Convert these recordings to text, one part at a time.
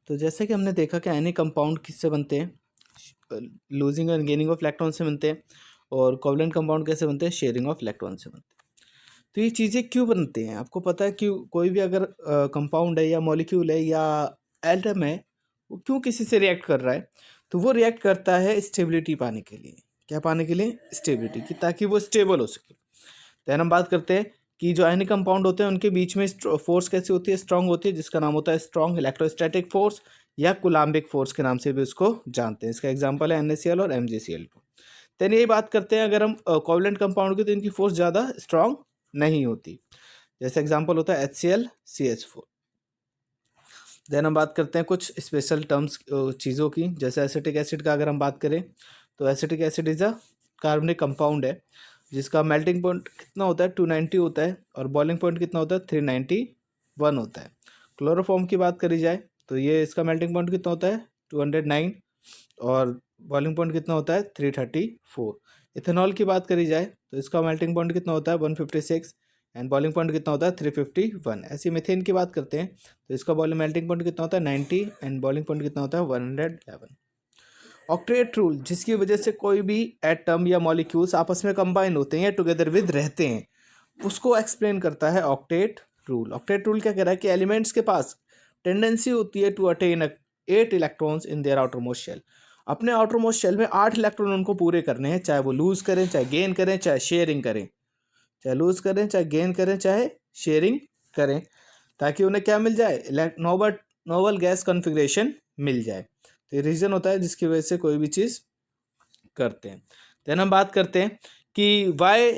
तो जैसे कि हमने देखा कि एनी कंपाउंड किससे बनते हैं, losing and gaining of electron से बनते हैं, और कोवलेंट कंपाउंड कैसे बनते हैं, शेयरिंग ऑफ इलेक्ट्रॉन से बनते हैं। तो ये चीज़ें क्यों बनती हैं, आपको पता है क्यों? कोई भी अगर कंपाउंड है या मॉलिक्यूल है या एटम है, वो क्यों किसी से रिएक्ट कर रहा है? तो वो रिएक्ट करता है स्टेबिलिटी पाने के लिए। क्या पाने के लिए? स्टेबिलिटी की, ताकि वो स्टेबल हो सके। तो हम बात करते हैं कि जो आयनिक कंपाउंड होते हैं उनके बीच में फोर्स कैसी होती है, स्ट्रांग होती है, जिसका नाम होता है स्ट्रांग इलेक्ट्रोस्टैटिक फोर्स या कुलाम्बिक फोर्स के नाम से भी उसको जानते हैं। इसका एग्जांपल है NaCl और MgCl2। देन यही बात करते हैं अगर हम कोवलेंट कंपाउंड की, तो इनकी फोर्स ज़्यादा स्ट्रांग नहीं होती। जैसे एग्जांपल होता है HCl CH4। देन हम बात करते हैं कुछ स्पेशल टर्म्स चीज़ों की। जैसे एसिटिक एसिड का अगर हम बात करें, तो एसिटिक एसिड इज़ अ कार्बनिक कंपाउंड है जिसका मेल्टिंग पॉइंट कितना होता है, 290 होता है, और बॉइलिंग पॉइंट कितना होता है, 391 होता है। क्लोरोफॉर्म की बात करी जाए तो ये इसका मेल्टिंग पॉइंट कितना होता है, 209, और बॉइलिंग पॉइंट कितना होता है, 334। इथेनॉल की बात करी जाए तो इसका मेल्टिंग पॉइंट कितना होता है, 156, एंड बॉइलिंग पॉइंट कितना होता है, 351। ऐसे मीथेन की बात करते हैं तो इसका बॉइलिंग मेल्टिंग पॉइंट कितना होता है, 90, एंड बॉइलिंग पॉइंट कितना होता है, 111। ऑक्टेट रूल, जिसकी वजह से कोई भी एटम या मॉलिक्यूल्स आपस में कंबाइन होते हैं या टुगेदर विद रहते हैं, उसको एक्सप्लेन करता है ऑक्टेट रूल। ऑक्टेट रूल क्या कह रहा है कि एलिमेंट्स के पास टेंडेंसी होती है to attain 8 electrons in their outermost shell. अपने आउटरमोस्ट शेल में 8 इलेक्ट्रॉन उनको पूरे करने हैं, चाहे वो लूज करें, चाहे गेन करें, चाहे शेयरिंग करें, चाहे लूज करें, चाहे गेन करें, चाहे शेयरिंग करें, ताकि उन्हें क्या मिल जाए, नोबल गैस कॉन्फ़िगरेशन मिल जाए। तो ये रीज़न होता है जिसकी वजह से कोई भी चीज़ करते हैं। देन हम बात करते हैं कि why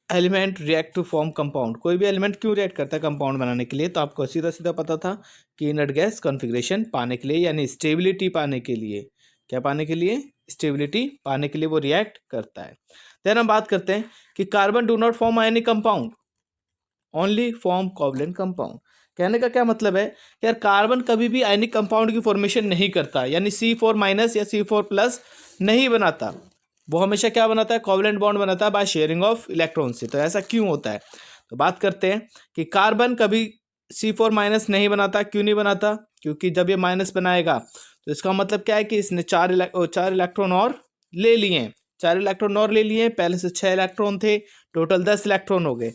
element react to form compound. कोई भी एलिमेंट क्यों रिएक्ट करता है कंपाउंड बनाने के लिए? तो आपको सीधा सीधा पता था कि इनर्ट गैस कॉन्फ़िगरेशन पाने के लिए, यानी स्टेबिलिटी पाने के लिए। क्या पाने के लिए? स्टेबिलिटी पाने के लिए वो रिएक्ट करता है। देन हम बात करते हैं कि carbon do not form any compound, only form covalent compound. कहने का क्या मतलब है कि यार कार्बन कभी भी आयनिक कंपाउंड की फॉर्मेशन नहीं करता, यानी C4- या C4+ नहीं बनाता। वो हमेशा क्या बनाता है, कोवलेंट बॉन्ड बनाता है बाय शेयरिंग ऑफ इलेक्ट्रॉन से। तो ऐसा क्यों होता है? तो बात करते हैं कि कार्बन कभी C4- नहीं बनाता। क्यों नहीं बनाता? क्योंकि जब ये माइनस बनाएगा तो इसका मतलब क्या है कि इसने 4 इलेक्ट्रॉन और ले लिए। 4 इलेक्ट्रॉन और ले लिए, पहले से 6 इलेक्ट्रॉन थे, टोटल 10 इलेक्ट्रॉन हो गए।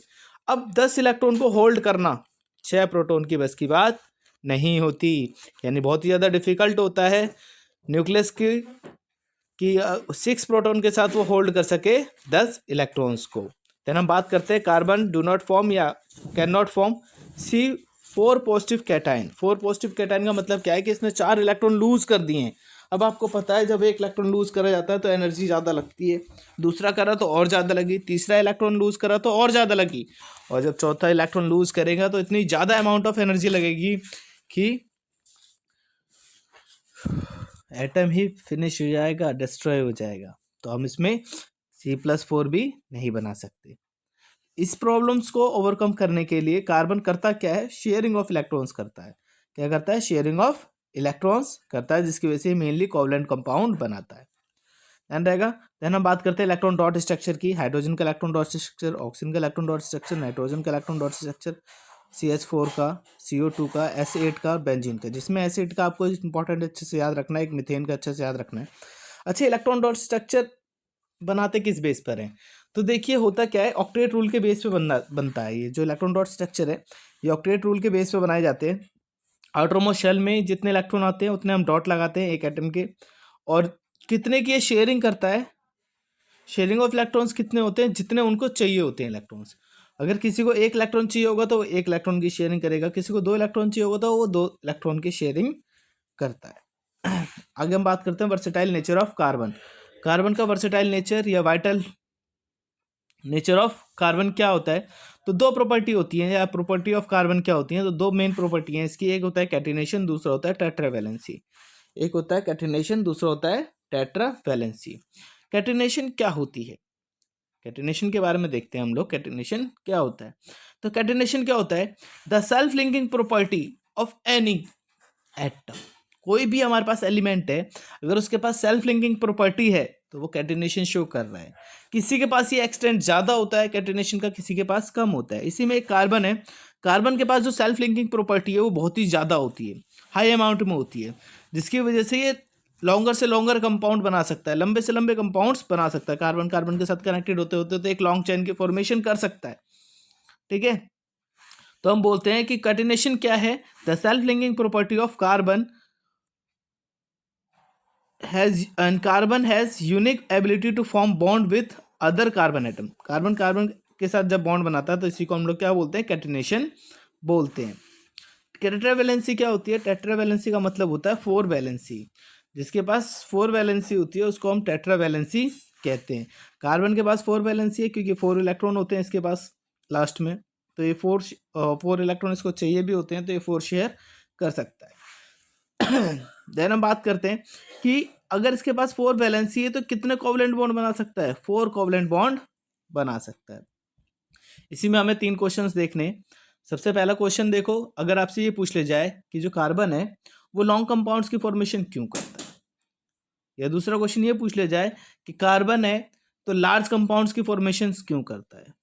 अब 10 इलेक्ट्रॉन को होल्ड करना 6 प्रोटॉन की बस की बात नहीं होती, यानी बहुत ही ज़्यादा डिफिकल्ट होता है न्यूक्लियस की कि 6 प्रोटॉन के साथ वो होल्ड कर सके 10 इलेक्ट्रॉन्स को। देन हम बात करते हैं कार्बन डू नॉट फॉर्म या can not form C4 positive cation. 4 positive cation का मतलब क्या है कि इसने 4 इलेक्ट्रॉन लूज कर दिए हैं। अब आपको पता है जब एक इलेक्ट्रॉन लूज करा जाता है तो एनर्जी ज़्यादा लगती है, दूसरा करा तो और ज़्यादा लगी, तीसरा इलेक्ट्रॉन लूज करा तो और ज़्यादा लगी, और जब चौथा इलेक्ट्रॉन लूज करेगा तो इतनी ज़्यादा अमाउंट ऑफ एनर्जी लगेगी कि एटम ही फिनिश हो जाएगा, डिस्ट्रॉय हो जाएगा। तो हम इसमें C+4 भी नहीं बना सकते। इस प्रॉब्लम्स को ओवरकम करने के लिए कार्बन करता क्या है, शेयरिंग ऑफ इलेक्ट्रॉन्स करता है। क्या करता है? शेयरिंग ऑफ इलेक्ट्रॉन्स करता है, जिसकी वजह से मेनली कोवलेंट कंपाउंड बनाता है। ध्यान रहेगा। देन हम बात करते हैं इलेक्ट्रॉन डॉट स्ट्रक्चर की। हाइड्रोजन का इलेक्ट्रॉन डॉट स्ट्रक्चर, ऑक्सीजन का इलेक्ट्रॉन डॉट स्ट्रक्चर, नाइट्रोजन का इलेक्ट्रॉन डॉट स्ट्रक्चर, CH4 का, CO2 का, S8 का, बेंजीन का, जिसमें एसिड का आपको इंपॉर्टेंट अच्छे से याद रखना है, एक मीथेन का अच्छे से याद रखना है। अच्छा, इलेक्ट्रॉन डॉट स्ट्रक्चर बनाते किस बेस पर है? तो देखिए होता क्या है, ऑक्टेट रूल के बेस पे बनता है। ये जो इलेक्ट्रॉन डॉट स्ट्रक्चर है ये ऑक्टेट रूल के बेस पे बनाए जाते हैं। आउटरमोस्ट शेल में जितने इलेक्ट्रॉन आते हैं उतने हम डॉट लगाते हैं एक एटम के, और कितने की ये शेयरिंग करता है, शेयरिंग ऑफ इलेक्ट्रॉन्स कितने होते हैं, जितने उनको चाहिए होते हैं इलेक्ट्रॉन्स। अगर किसी को 1 इलेक्ट्रॉन चाहिए होगा तो वो 1 इलेक्ट्रॉन की शेयरिंग करेगा, किसी को 2 इलेक्ट्रॉन चाहिए होगा तो वो 2 इलेक्ट्रॉन की शेयरिंग करता है। आगे हम बात करते हैं versatile nature of carbon. Carbon का वर्सेटाइल नेचर या वाइटल नेचर ऑफ कार्बन क्या होता है? तो 2 प्रॉपर्टी होती है, या प्रॉपर्टी ऑफ कार्बन क्या होती है? तो 2 मेन प्रॉपर्टी हैं इसकी। एक होता है कैटिनेशन, दूसरा होता है टेट्रावैलेंसी। एक होता है कैटिनेशन, दूसरा होता है टेट्रावैलेंसी। कैटिनेशन क्या होती है? कैटिनेशन के बारे में देखते हैं हम लोग, कैटिनेशन क्या होता है। तो कैटिनेशन क्या होता है? The self linking property of any atom. कोई भी हमारे पास एलिमेंट है, अगर उसके पास सेल्फ लिंकिंग प्रॉपर्टी है तो वो कैटिनेशन शो कर रहा है। किसी के पास ये एक्सटेंट ज़्यादा होता है कैटिनेशन का, किसी के पास कम होता है। इसी में एक कार्बन है, कार्बन के पास जो सेल्फ लिंकिंग प्रॉपर्टी है वो बहुत ही ज़्यादा होती है, हाई अमाउंट में होती है, जिसकी वजह से ये लॉन्गर से लॉन्गर कंपाउंड बना सकता है, लंबे से लंबे कंपाउंड्स बना सकता है, कार्बन कार्बन के साथ कनेक्टेड होते होते तो एक लॉन्ग चेन की फॉर्मेशन कर सकता है। ठीक है, तो हम बोलते हैं कि कैटिनेशन क्या है, the self linking property of carbon has unique ability to form bond with other carbon atom. Carbon carbon के साथ जब बॉन्ड बनाता है तो इसी को हम लोग क्या बोलते हैं, कैटिनेशन बोलते हैं। टेट्रावैलेंसी क्या होती है, टेट्रावैलेंसी का मतलब होता है 4 वैलेंसी। जिसके पास 4 वैलेंसी होती है उसको हम टेट्रावैलेंसी कहते हैं। कार्बन के पास 4 वैलेंसी है क्योंकि 4 इलेक्ट्रॉन होते हैं इसके पास लास्ट में, तो ये 4 इलेक्ट्रॉन इसको चाहिए भी होते हैं, तो ये 4 शेयर कर सकता है। देन हम बात करते हैं कि अगर इसके पास 4 वैलेंसी है तो कितने कोवलेंट बॉन्ड बना सकता है, 4 कोवलेंट बॉन्ड बना सकता है। इसी में हमें 3 क्वेश्चंस देखने। सबसे पहला क्वेश्चन देखो, अगर आपसे ये पूछ ले जाए कि जो कार्बन है वो लॉन्ग कंपाउंड्स की फॉर्मेशन क्यों करता है, या दूसरा क्वेश्चन ये पूछ ले जाए कि कार्बन है तो लार्ज कंपाउंड्स की फॉर्मेशन क्यों करता है,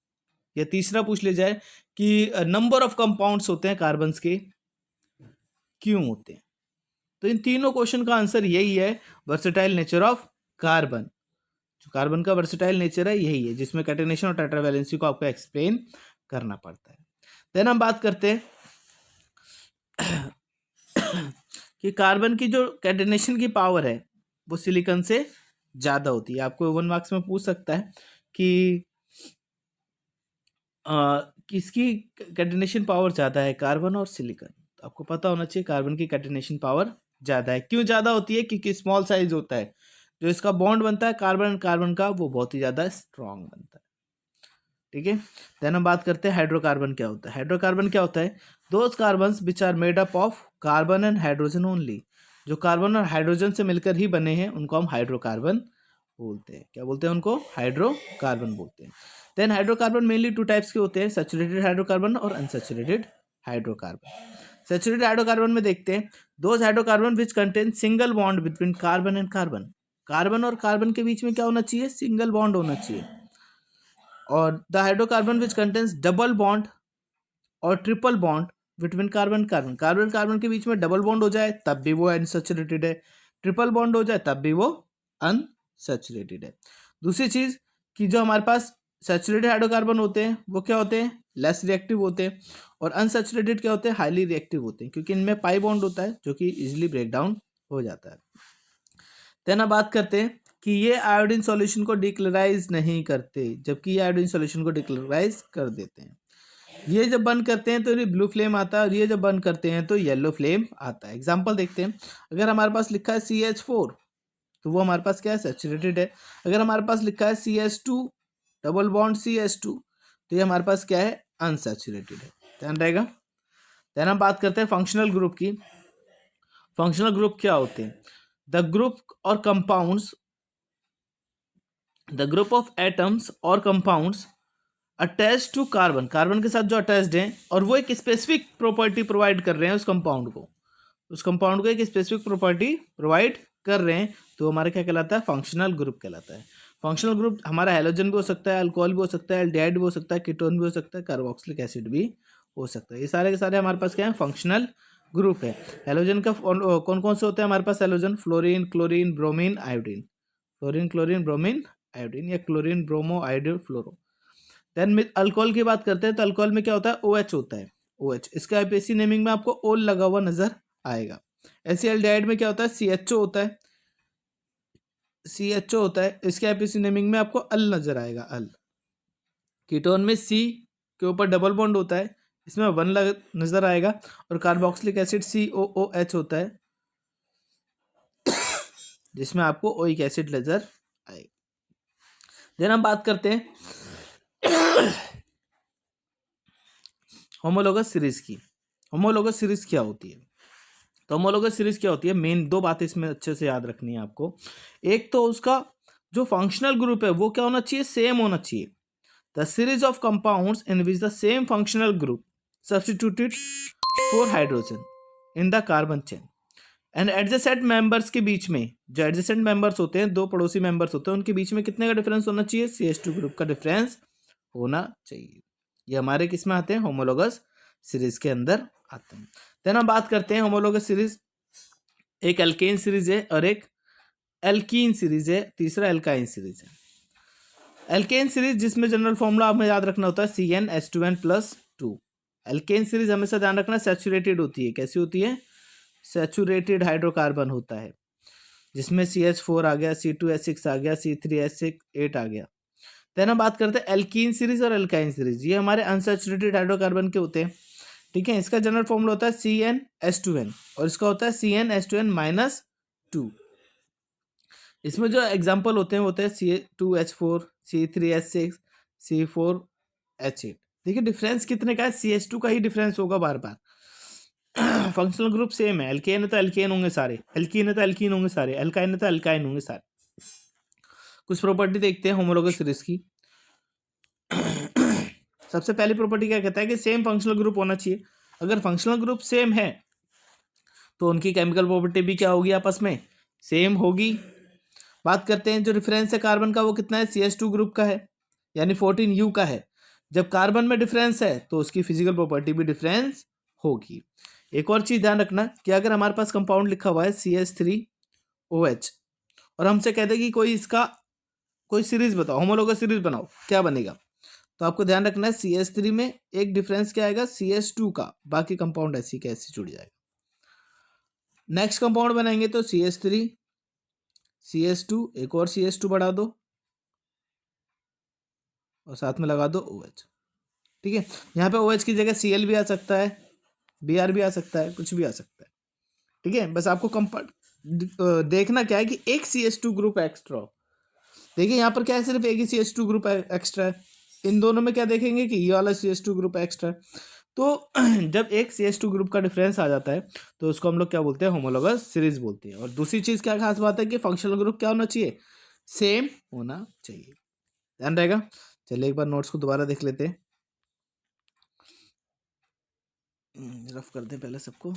या तीसरा पूछ ले जाए कि नंबर ऑफ कंपाउंड्स होते हैं कार्बन्स के क्यों होते हैं। तो इन तीनों क्वेश्चन का आंसर यही है, वर्सेटाइल नेचर ऑफ कार्बन। जो कार्बन का वर्सेटाइल नेचर है यही है, जिसमें कैटिनेशन और टेट्रावैलेंसी को आपको एक्सप्लेन करना पड़ता है। देन हम बात करते हैं कि कार्बन की जो कैटिनेशन की पावर है वो सिलिकॉन से ज़्यादा होती है। आपको 1 मार्क्स में पूछ सकता है कि किसकी कैटिनेशन पावर ज़्यादा है, कार्बन और सिलिकॉन। तो आपको पता होना चाहिए कार्बन की कैटिनेशन पावर ज़्यादा है। क्यों ज़्यादा होती है, क्योंकि स्मॉल साइज होता है, जो इसका बॉन्ड बनता है कार्बन कार्बन का वो बहुत ही ज़्यादा स्ट्रॉन्ग बनता है। ठीक है, देन हम बात करते हैं हाइड्रोकार्बन क्या होता है। हाइड्रोकार्बन क्या होता है, those carbons which are made up of carbon and hydrogen only. जो कार्बन और हाइड्रोजन से मिलकर ही बने हैं उनको हम हाइड्रोकार्बन बोलते हैं। क्या बोलते हैं उनको, हाइड्रोकार्बन बोलते हैं। देन हाइड्रोकार्बन मेनली 2 टाइप्स के होते हैं, सैचुरेटेड हाइड्रोकार्बन और अनसैचुरेटेड हाइड्रोकार्बन। सैचुरेटेड हाइड्रोकार्बन में देखते हैं, those hydrocarbon which contain single bond between carbon and carbon. Carbon और कार्बन के बीच में क्या होना चाहिए, सिंगल बॉन्ड होना चाहिए। और the hydrocarbon which contains double bond और triple bond between carbon carbon. Carbon carbon के बीच में डबल बॉन्ड हो जाए तब भी वो अनसैचुरेटेड है, ट्रिपल बॉन्ड हो जाए तब भी वो अनसैचुरेटेड है। दूसरी चीज कि जो हमारे पास सैचुरेटेड हाइड्रोकार्बन होते हैं वो क्या होते हैं, लेस रिएक्टिव होते हैं, और अनसैचुरेटेड क्या होते हैं, हाईली रिएक्टिव होते हैं, क्योंकि इनमें पाई बॉन्ड होता है जो कि इजिली ब्रेक डाउन हो जाता है। देन अब बात करते हैं कि ये आयोडीन सॉल्यूशन को डिक्लोराइज नहीं करते, जबकि ये आयोडीन सॉल्यूशन को डिक्लोराइज कर देते हैं। ये जब बंद करते हैं तो ये ब्लू फ्लेम आता है, और ये जब बंद करते हैं तो येलो फ्लेम आता है। एग्जांपल देखते हैं, अगर हमारे पास लिखा है CH4 तो वो हमारे पास क्या है, सैचुरेटेड है। अगर हमारे पास लिखा है CH2 डबल बॉन्ड CH2 तो ये हमारे पास क्या है, अनसैचुरेटेड है। ध्यान रहेगा। देन हम बात करते हैं फंक्शनल ग्रुप की। फंक्शनल ग्रुप क्या होते हैं, द ग्रुप और compounds, the group of atoms और compounds attach to carbon, carbon के साथ जो अटैच्ड हैं और वो एक स्पेसिफिक प्रॉपर्टी प्रोवाइड कर रहे हैं उस कंपाउंड को, एक स्पेसिफिक प्रॉपर्टी प्रोवाइड कर रहे हैं, तो हमारा क्या कहलाता है, फंक्शनल ग्रुप कहलाता है। फंक्शनल ग्रुप हमारा हैलोजन भी हो सकता है, अल्कोहल भी हो सकता है, एल्डिहाइड भी हो सकता है, कीटोन भी हो सकता है, कार्बोक्सिलिक एसिड भी हो सकता है। ये सारे के सारे हमारे पास क्या है, फंक्शनल ग्रुप है। हैलोजन का कौन कौन से होते हैं हमारे पास halogen, fluorine, chlorine, bromine, iodine. Fluorine, chlorine, bromine, iodine, या chlorine, bromo, iodine, fluoro. Then alcohol की बात करते हैं तो अल्कोहल में क्या होता है, OH होता है, OH। इसका आईपीएसी नेमिंग में आपको ओल लगा हुआ नजर आएगा। एल्डिहाइड में क्या होता है, CHO होता है, CHO होता है, इसके आईपीएसी नेमिंग में आपको अल नजर आएगा, अल। कीटोन में C के ऊपर डबल बॉन्ड होता है, इसमें 1 नजर आएगा, और कार्बोक्सिलिक एसिड COOH होता है जिसमें आपको ओइक एसिड नजर आएगा। देन हम बात करते हैं होमोलोगस सीरीज की। होमोलोगस सीरीज क्या होती है, तो होमोलोगस सीरीज क्या होती है, मेन 2 बातें इसमें अच्छे से याद रखनी है आपको। एक तो उसका जो फंक्शनल ग्रुप है वो क्या होना चाहिए, सेम होना चाहिए। The series of compounds in which the same functional group substituted for hydrogen in the carbon chain and adjacent members के बीच में, जो एडजेसेंट मेंबर्स होते हैं, 2 पड़ोसी मेंबर्स होते हैं, उनके बीच में कितने का डिफरेंस होना चाहिए, CH2 ग्रुप का डिफरेंस होना चाहिए। ये हमारे किस में आते हैं, होमोलोगस सीरीज के अंदर आते हैं। देन हम बात करते हैं होमोलोगस सीरीज। एक एल्केन सीरीज है और एक एल्कीन सीरीज है, तीसरा एल्काइन सीरीज है। एल्केन सीरीज जिसमें जनरल फॉर्मूला हमें याद रखना होता है CnH2n+2। एल्केन सीरीज हमेशा ध्यान रखना सैचुरेटेड होती है। कैसी होती है? सैचुरेटेड हाइड्रोकार्बन होता है, जिसमें CH4 आ गया, C2H6 आ गया, C3H8 आ गया। देन हम बात करते हैं एल्कीन सीरीज और एल्काइन सीरीज। ये हमारे अनसैचुरेटेड हाइड्रोकार्बन के होते हैं, ठीक है। इसका जनरल फॉर्मूला होता है CnH2n और इसका होता है CnH2n-2। इसमें जो एग्जाम्पल होते हैं वो होते हैं C2H4, C3H6, C4H8। देखिए डिफरेंस कितने का है? CH2 का ही डिफरेंस होगा बार बार। फंक्शनल ग्रुप सेम है। एल्केन है तो एल्केन होंगे सारे, एल्कीन है तो एल्कीन होंगे सारे, एल्काइन है तो एल्काइन होंगे सारे। कुछ प्रॉपर्टी देखते हैं होमोलोगस सीरीज की। सबसे पहली प्रॉपर्टी क्या कहता है कि सेम फंक्शनल ग्रुप होना चाहिए। अगर फंक्शनल ग्रुप सेम है तो उनकी केमिकल प्रॉपर्टी भी क्या होगी? आपस में सेम होगी। बात करते हैं जो रेफरेंस है कार्बन का, वो कितना है? CH2 ग्रुप का है, यानी 14U का है। जब कार्बन में डिफरेंस है तो उसकी फिजिकल प्रॉपर्टी भी डिफरेंस होगी। एक और चीज ध्यान रखना कि अगर हमारे पास कंपाउंड लिखा हुआ है CH3OH और हमसे कहते हैं कि कोई इसका कोई सीरीज बताओ, होमोलोगस सीरीज बनाओ, क्या बनेगा? तो आपको ध्यान रखना है CH3 में एक डिफरेंस क्या आएगा? CH2 का, बाकी कंपाउंड ऐसी का ऐसी जुड़ जाएगा। नेक्स्ट कंपाउंड बनाएंगे तो CH3 CH2, एक और CH2 बढ़ा दो और साथ में लगा दो OH, ठीक है। यहाँ पे OH की जगह Cl भी आ सकता है, Br भी आ सकता है, कुछ भी आ सकता है, ठीक है। बस आपको देखना क्या है कि एक CH2 ग्रुप एक्स्ट्रा हो। देखिए यहाँ पर क्या है, सिर्फ एक ही CH2 ग्रुप एक्स्ट्रा है। इन दोनों में क्या देखेंगे कि ये वाला CH2 ग्रुप एक्स्ट्रा है। तो जब एक CH2 ग्रुप का डिफरेंस आ जाता है तो उसको हम लोग क्या बोलते हैं? होमोलोगस सीरीज बोलते हैं। और दूसरी चीज क्या खास बात है कि फंक्शनल ग्रुप क्या होना चाहिए? सेम होना चाहिए। ध्यान रहेगा। चलिए एक बार नोट्स को दोबारा देख लेते हैं। रफ कर दें पहले सबको,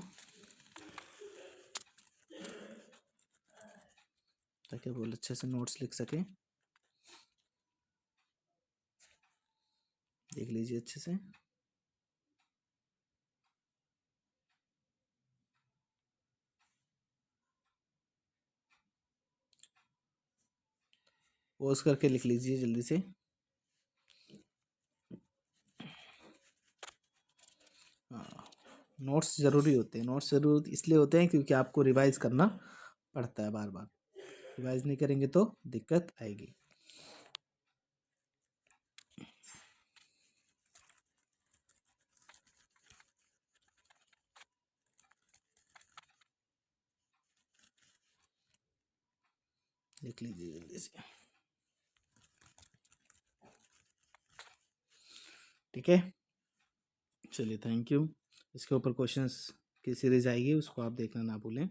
ताकि बोल अच्छे से नोट्स लिख सकें। देख लीजिए अच्छे से। पॉज करके लिख लीजिए जल्दी से। नोट्स ज़रूरी होते हैं। नोट्स ज़रूर इसलिए होते हैं क्योंकि आपको रिवाइज करना पड़ता है बार बार। रिवाइज नहीं करेंगे तो दिक्कत आएगी। लिख लीजिए जल्दी से, ठीक है। चलिए थैंक यू। इसके ऊपर क्वेश्चंस की सीरीज आएगी, उसको आप देखना ना भूलें।